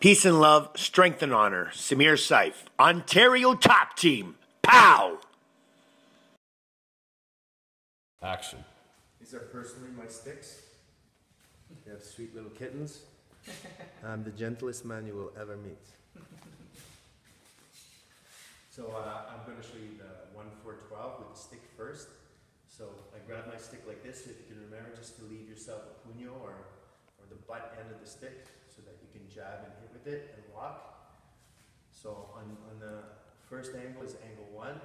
Peace and love, strength and honor. Samir, Seif, Ontario top team. Pow! Action. These are personally my sticks. They have sweet little kittens. I'm the gentlest man you will ever meet. So I'm going to show you the 1-4-12 with the stick first. So I grab my stick like this, if you can remember just to leave yourself a puño or the butt end of the stick so that you can jab and hit with it and walk. So on the first angle is angle 1.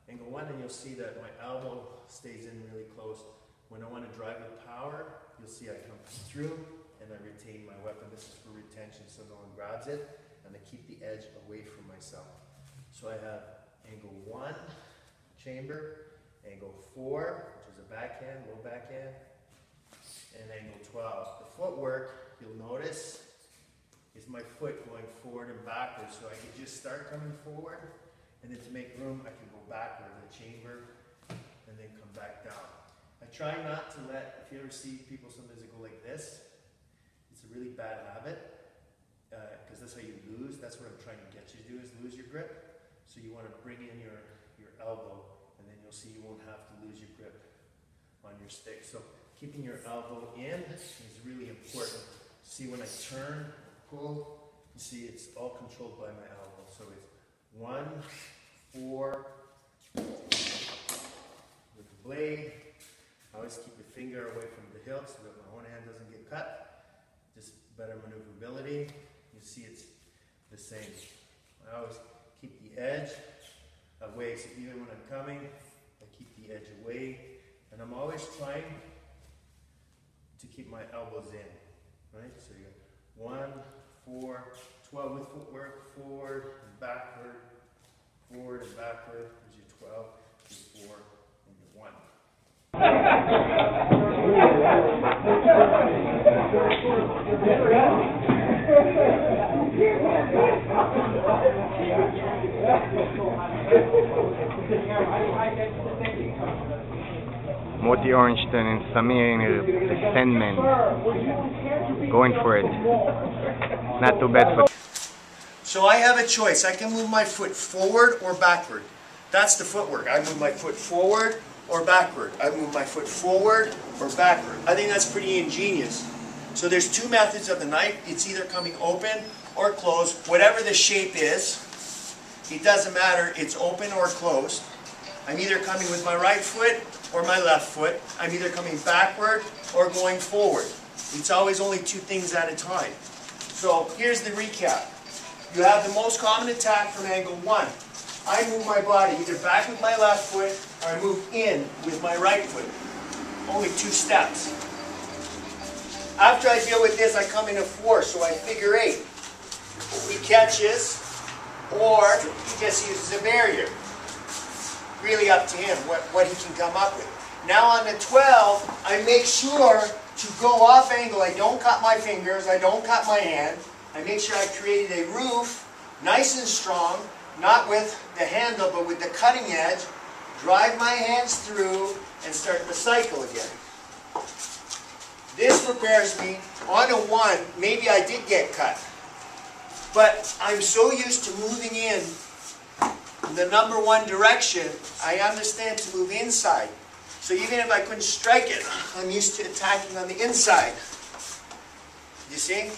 Angle 1, and you'll see that my elbow stays in really close. When I want to drive with power, you'll see I come through and I retain my weapon. This is for retention so no one grabs it, and I keep the edge away from myself. So I have angle 1, chamber, angle 4, which is a backhand, low backhand, and angle 12. The footwork, you'll notice, is my foot going forward and backwards. So I could just start coming forward, and then to make room, I can go backward in the chamber, and then come back down. I try not to let, if you ever see people sometimes they go like this, it's a really bad habit, because that's how you lose. That's what I'm trying to get you to do, is lose your grip. So you want to bring in your elbow, and then you'll see you won't have to lose your grip on your stick. So keeping your elbow in is really important. See when I turn, pull, you see it's all controlled by my elbow. So it's 1, 4, with the blade. Always keep your finger away from the hilt so that my own hand doesn't get cut. Just better maneuverability. You see it's the same. I always keep the edge away, so even when I'm coming, I keep the edge away, and I'm always trying to keep my elbows in, right? So you got 1, 4, 12 with footwork, forward and backward, forward and backward. There's your 12, your 4, and your 1. Moti Ornstein and Samir, the Sandman, going for it. Not too bad for. So I have a choice. I can move my foot forward or backward. That's the footwork. I move my foot forward or backward. I move my foot forward or backward. I think that's pretty ingenious. So there's two methods of the knife. It's either coming open or closed. Whatever the shape is, it doesn't matter. It's open or closed. I'm either coming with my right foot or my left foot. I'm either coming backward or going forward. It's always only two things at a time. So here's the recap. You have the most common attack from angle 1. I move my body either back with my left foot or I move in with my right foot. Only 2 steps. After I deal with this, I come in a 4, so I figure 8. He catches, or he just uses a barrier. Really up to him, what he can come up with. Now on the 12, I make sure to go off angle. I don't cut my fingers, I don't cut my hand. I make sure I created a roof, nice and strong, not with the handle, but with the cutting edge. Drive my hands through and start the cycle again. This prepares me on a 1, maybe I did get cut. But I'm so used to moving in the number 1 direction, I understand to move inside. So even if I couldn't strike it, I'm used to attacking on the inside. You see?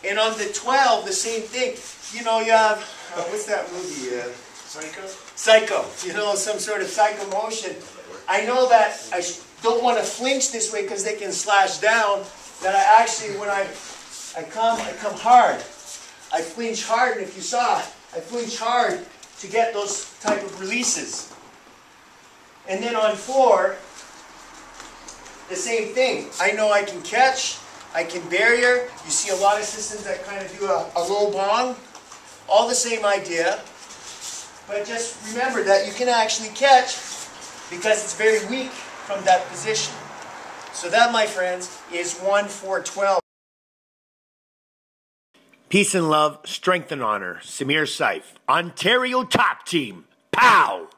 And on the 12, the same thing. You know, you have, what's that movie? Psycho? Psycho. You know, some sort of psycho motion. I know that I don't want to flinch this way because they can slash down. That I actually, when I come hard. I flinch hard, and if you saw, I flinch hard to get those type of releases. And then on 4, the same thing. I know I can catch, I can barrier. You see a lot of systems that kind of do a low bong. All the same idea. But just remember that you can actually catch because it's very weak from that position. So that, my friends, is 1-4-12. Peace and love, strength and honor. Samir, Seif, Ontario top team. Pow!